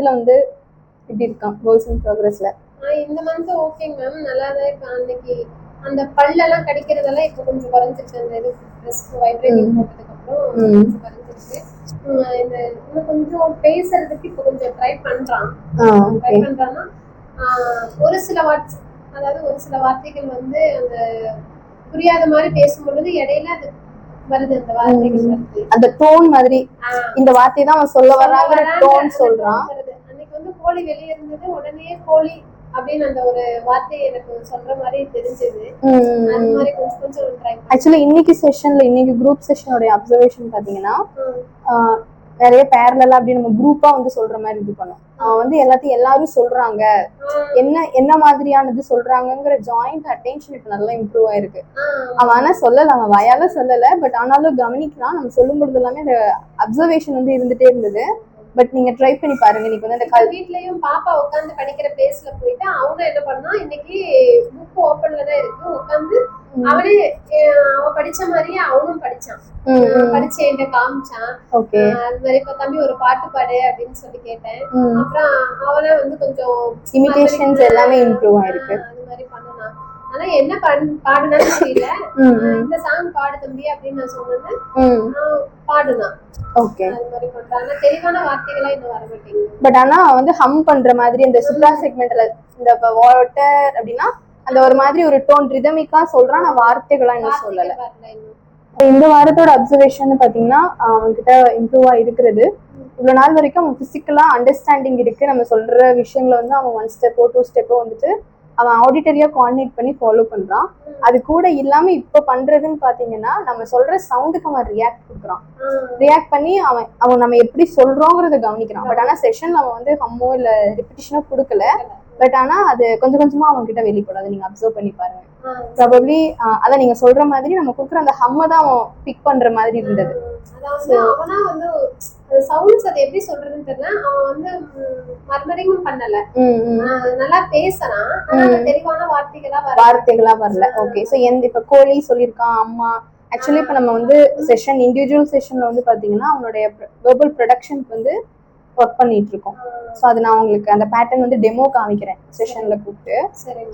மந்த்ல வந்து இப்படி இருக்கான் கோல்ஸ் இன் ப்ராக்ரஸ்ல? இந்த மந்த் ஓகேங்க மேம், நல்லா தான் இருக்கு. அன்னைக்கு அந்த பல்லெல்லாம் கடிக்கிறதெல்லாம் இப்போ கொஞ்சம் குறைஞ்சிருக்கு. அந்த இது வைப்ரேட்டிங் போட்டதுக்கு அப்புறம் கொஞ்சம் குறைஞ்சிருக்கு. இந்த இன்னும் கொஞ்சம் பேசுறதுக்கு இப்போ கொஞ்சம் ட்ரை பண்றான். ஒரு சில வார்த்தைகள் வந்து அந்த புரியாத மாதிரி பேசும்பொழுது இடையில அது வருது, அந்த வார்த்தைகள் வருது, அந்த டோன் மாதிரி. இந்த வார்த்தை தான் அவன் சொல்ல வராங்கிற டோன் சொல்றான். அன்னைக்கு வந்து கோழி வெளியே இருந்தது, உடனே கோழி அப்படின்னு அந்த ஒரு வார்த்தை எனக்கு சொல்ற மாதிரி தெரிஞ்சது. அது மாதிரி கொஞ்சம் கொஞ்சம் ட்ரை. ஆக்சுவலி இன்னைக்கு செஷன்ல, இன்னைக்கு குரூப் செஷனோட அப்சர்வேஷன் பாத்தீங்கன்னா நிறைய பேரலா அப்படி நம்ம குரூப்பா வந்து சொல்ற மாதிரி இது பண்ணும். அவன் வந்து எல்லாத்தையும் எல்லாரும் சொல்றாங்க, என்ன மாதிரியானது சொல்றாங்கிற ஜாயிண்ட் அட்டென்ஷன் இப்ப நல்லா இம்ப்ரூவ் ஆயிருக்கு. அவன் ஆனா சொல்லல, அவன் வாயால சொல்லல, பட் ஆனாலும் கவனிக்கலாம். நம்ம சொல்லும் பொழுது எல்லாமே அந்த அப்சர்வேஷன் வந்து இருந்துட்டே இருந்தது. பட் நீங்க ட்ரை பண்ணி பாருங்க. இன்னைக்கு வந்து அந்த வீட்லயும் பாப்பா உட்காந்து படிக்கிற பிளேஸ்ல போயிட்டு அவங்க என்ன பண்ணா, இன்னைக்கு புக் ஓபன்ல தான் இருக்கு, உட்காந்து அவனே அவ படிச்ச மாதிரியே அவனும் படிச்சான். படிச்சு என்கிட்ட காமிச்சான். அது மாதிரி இப்ப தம்பி ஒரு பாட்டு பாடு அப்படின்னு சொல்லி கேட்டேன். அப்புறம் அவனே வந்து கொஞ்சம் இமிடேஷன்ஸ் எல்லாமே இம்ப்ரூவ் ஆயிருக்கு. அது மாதிரி பண்ணலாம். ஆனா என்ன பாடுனான்னு தெரியல. இந்த சாங் பாடு தம்பி அப்படின்னு நான் சொன்னது பாடுனான். ஓகே, அது மாதிரி பண்றாங்க. தெளிவான வார்த்தைகளா இன்னும் வர மாட்டேங்குது. பட் ஆனா வந்து ஹம் பண்ற மாதிரி இந்த சுப்ரா செக்மெண்ட்ல இந்த வாட்டர் அப்படின்னா அந்த ஒரு மாதிரி ஒரு டோன் ரிதமிக்கா சொல்றான். நான் வார்த்தைகளா இன்னும் சொல்லல. இந்த வாரத்தோட அப்சர்வேஷன் பாத்தீங்கன்னா அவன்கிட்ட இம்ப்ரூவா இருக்கிறது. இவ்வளவு நாள் வரைக்கும் அவன் பிசிக்கலா அண்டர்ஸ்டாண்டிங் இருக்கு. நம்ம சொல்ற விஷயங்களை வந்து அவன் 1 ஸ்டெப்போ 2 ஸ்டெப்போ வந்துட்டு அவன் ஆடிட்டரியா கோஆர்டினேட் பண்ணி ஃபாலோ பண்றான். அது கூட இல்லாம இப்ப பண்றதுன்னு பாத்தீங்கன்னா நம்ம சொல்ற சவுண்டுக்கு அவன் ரியாக்ட் கொடுக்குறான். ரியாக்ட் பண்ணி அவன் நம்ம எப்படி சொல்றோங்கிறத கவனிக்கிறான். பட் ஆனா செஷன்ல அவன் வந்து ஹம்மோ இல்ல ரிப்பிட்டிஷனோ கொடுக்கல. பட் ஆனா அது கொஞ்சம் கொஞ்சமா அவங்க கிட்ட வெளிப்படாது. நீங்க அப்சர்வ் பண்ணி பாருங்க. ப்ராபப்லி அதான் நீங்க சொல்ற மாதிரி நம்ம கொடுக்குற அந்த ஹம்ம தான் அவன் பிக் பண்ற மாதிரி இருந்தது. அவனா வந்து சவுண்ட்ஸ் அது எப்படி சொல்றதுன்னு தெரியல. அவன் வந்து மர்மரிங்கும் பண்ணல, நல்லா பேசுறான். ஆனா தெளிவான வார்த்தைகளா வரல. ஓகே, சோ இப்ப கோழி சொல்லிருக்கான், அம்மா. ஆக்சுவலி இப்ப நம்ம வந்து செஷன் இண்டிவிஜுவல் செஷன்ல வந்து பாத்தீங்கன்னா அவனுடைய வெர்பல் ப்ரொடக்ஷனுக்கு வந்து ஒர்க் பண்ணிட்டு இருக்கோம். ஸோ அது நான் உங்களுக்கு அந்த பேட்டர்ன் வந்து டெமோ காமிக்கிறேன் செஷன்ல கூப்பிட்டு.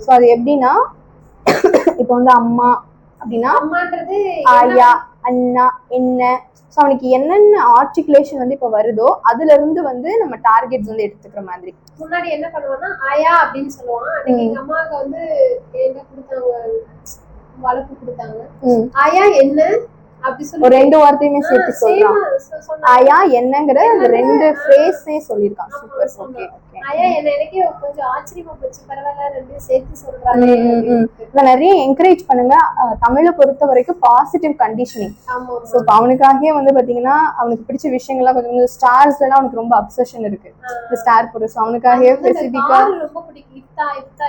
ஸோ அது எப்படின்னா இப்போ வந்து அம்மா அப்படின்னா ஆயா, அண்ணா, என்ன. ஸோ அவனுக்கு என்னென்ன ஆர்டிகுலேஷன் வந்து இப்போ வருதோ அதுல இருந்து வந்து நம்ம டார்கெட்ஸ் வந்து எடுத்துக்கிற மாதிரி. முன்னாடி என்ன பண்ணுவான்னா ஆயா அப்படின்னு சொல்லுவான். எங்க அம்மாவுக்கு வந்து என்ன கொடுத்தாங்க, வளர்ப்பு கொடுத்தாங்க. ஆயா என்ன அப்படி சொல்லி ஒரு 2 வார்த்தையுமே சேர்த்து சொல்றான். ஆயா என்னங்கிற அந்த 2 ஃப்ரேஸே சொல்லிருக்கான். சூப்பர். ஓகே, ஆயா என்ன எனக்கு கொஞ்சம் ஆச்சரியமா போச்சு. பரவாயில்ல, 2 சேர்த்து சொல்றாங்க. நிறைய என்கரேஜ் பண்ணுங்க. தமிழை பொறுத்த வரைக்கும் பாசிட்டிவ் கண்டிஷனிங். ஸோ அவனுக்காகவே வந்து பாத்தீங்கன்னா அவனுக்கு பிடிச்ச விஷயங்கள்லாம் கொஞ்சம் ஸ்டார்ஸ் எல்லாம் அவனுக்கு ரொம்ப அப்சஷன் இருக்கு. இந்த ஸ்டார் பொருள் அவனுக்காகவே ஸ்பெசிபிக்கா ரொம்ப பிடிக்கும்.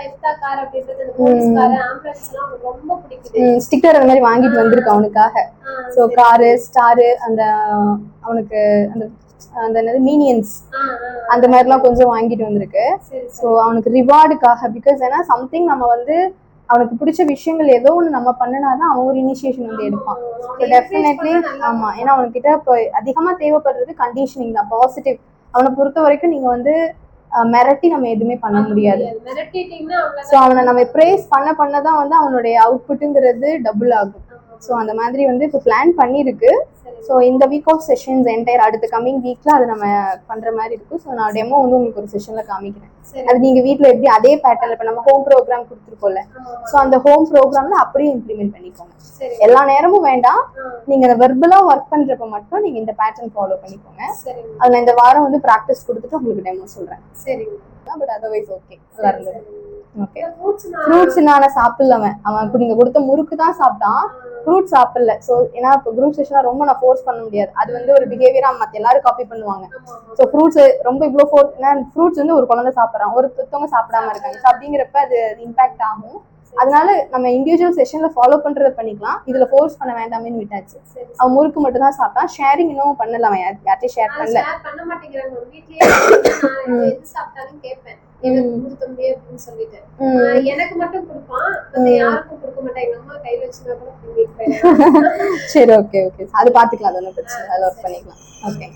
இஃப்தா கார் அப்படின்றது அந்த போலீஸ் கார், ஆம்புலன்ஸ் எல்லாம் அவனுக்கு ரொம்ப பிடிக்குது. ஸ்டிக்கர் அந்த மாதிரி வாங்கிட்டு வந்திருக்கு அவனுக்காக. ஸோ காரு, ஸ்டாரு, அந்த அவனுக்கு அந்த என்னது மீனியன்ஸ் அந்த மாதிரிலாம் கொஞ்சம் வாங்கிட்டு வந்திருக்கு. ஸோ அவனுக்கு ரிவார்டுக்காக. பிகாஸ் ஏன்னா சம்திங் நம்ம வந்து அவனுக்கு பிடிச்ச விஷயங்கள் ஏதோ ஒன்று நம்ம பண்ணினாதான் அவன் ஒரு இனிஷியேஷன் வந்து எடுப்பான். ஸோ டெஃபினெட்லி ஆமா. ஏன்னா அவன்கிட்ட இப்போ அதிகமா தேவைப்படுறது கண்டிஷனிங் தான், பாசிட்டிவ். அவனை பொறுத்த வரைக்கும் நீங்க வந்து மிரட்டி நம்ம எதுவுமே பண்ண முடியாது. ஸோ அவனை நம்ம ப்ரேஸ் பண்ணதான் வந்து அவனுடைய அவுட்புட்டுங்கிறது டபுள் ஆகும். ஸோ அந்த மாதிரி வந்து இப்போ பிளான் பண்ணியிருக்கு. ஸோ இந்த வீக் ஆஃப் செஷன்ஸ் என்டையர் அடுத்த கம்மிங் வீக்ல அது நம்ம பண்ற மாதிரி இருக்கு. ஸோ நான் டெமோ வந்து உங்களுக்கு ஒரு செஷன்ல காமிக்கிறேன். அது நீங்க வீட்டில் எப்படி அதே பேட்டர்ல இப்போ நம்ம ஹோம் ப்ரோக்ராம் கொடுத்துருக்கோம்ல, ஸோ அந்த ஹோம் ப்ரோக்ராம்ல அப்படியே இம்ப்ளிமெண்ட் பண்ணிக்கோங்க. எல்லா நேரமும் வேண்டாம், நீங்க அந்த வெர்பலா ஒர்க் பண்றப்ப மட்டும் நீங்க இந்த பேட்டர்ன் ஃபாலோ பண்ணிக்கோங்க. அது நான் இந்த வாரம் வந்து ப்ராக்டிஸ் கொடுத்துட்டு உங்களுக்கு டெமோ சொல்றேன். பட் அதர்வைஸ் ஓகே, நல்லா இருந்தது. ஓகே, ஃப்ரூட்ஸ் நான் சாப்பிடல. அவன் நீங்க கொடுத்த முறுக்கு தான் சாப்பிட்டான், ஃப்ரூட்ஸ் சாப்பிடல. ஸோ ஏன்னா இப்போ குரூப் செஷன்ல ரொம்ப நான் ஃபோர்ஸ் பண்ண முடியாது. அது வந்து ஒரு பிஹேவியரா மற்ற எல்லாரும் காப்பி பண்ணுவாங்க. ஸோ ஃப்ரூட்ஸ் ரொம்ப இவ்வளோ ஃப்ரூட்ஸ் வந்து ஒரு குழந்தை சாப்பிட்றான், ஒருத்தவங்க சாப்பிடாம இருக்காங்க. ஸோ அப்படிங்கிறப்ப அது இம்பாக்ட் ஆகும். அதனால நம்ம இண்டிவிஜுவல் செஷன்ல ஃபாலோ பண்றதை பண்ணிக்கலாம், இதுல ஃபோர்ஸ் பண்ண வேண்டாமேன்னு விட்டாச்சு. அவன் முறுக்கு மட்டும் தான் சாப்பிட்டான், ஷேரிங் இன்னும் பண்ணல. அவன் யார்ட்டையும் ஷேர் பண்ண மாட்டேங்கிறாங்க. எனக்கு மட்டும் கொடுப்பான், யாருக்கும் கொடுக்க மாட்டேன். எங்க அம்மா கையில வச்சுனா கூட சரி, ஓகே ஓகே, அது பாத்துக்கலாம். அது ஒன்றும் பிரச்சனை, அதை ஒர்க் பண்ணிக்கலாம். ஓகே.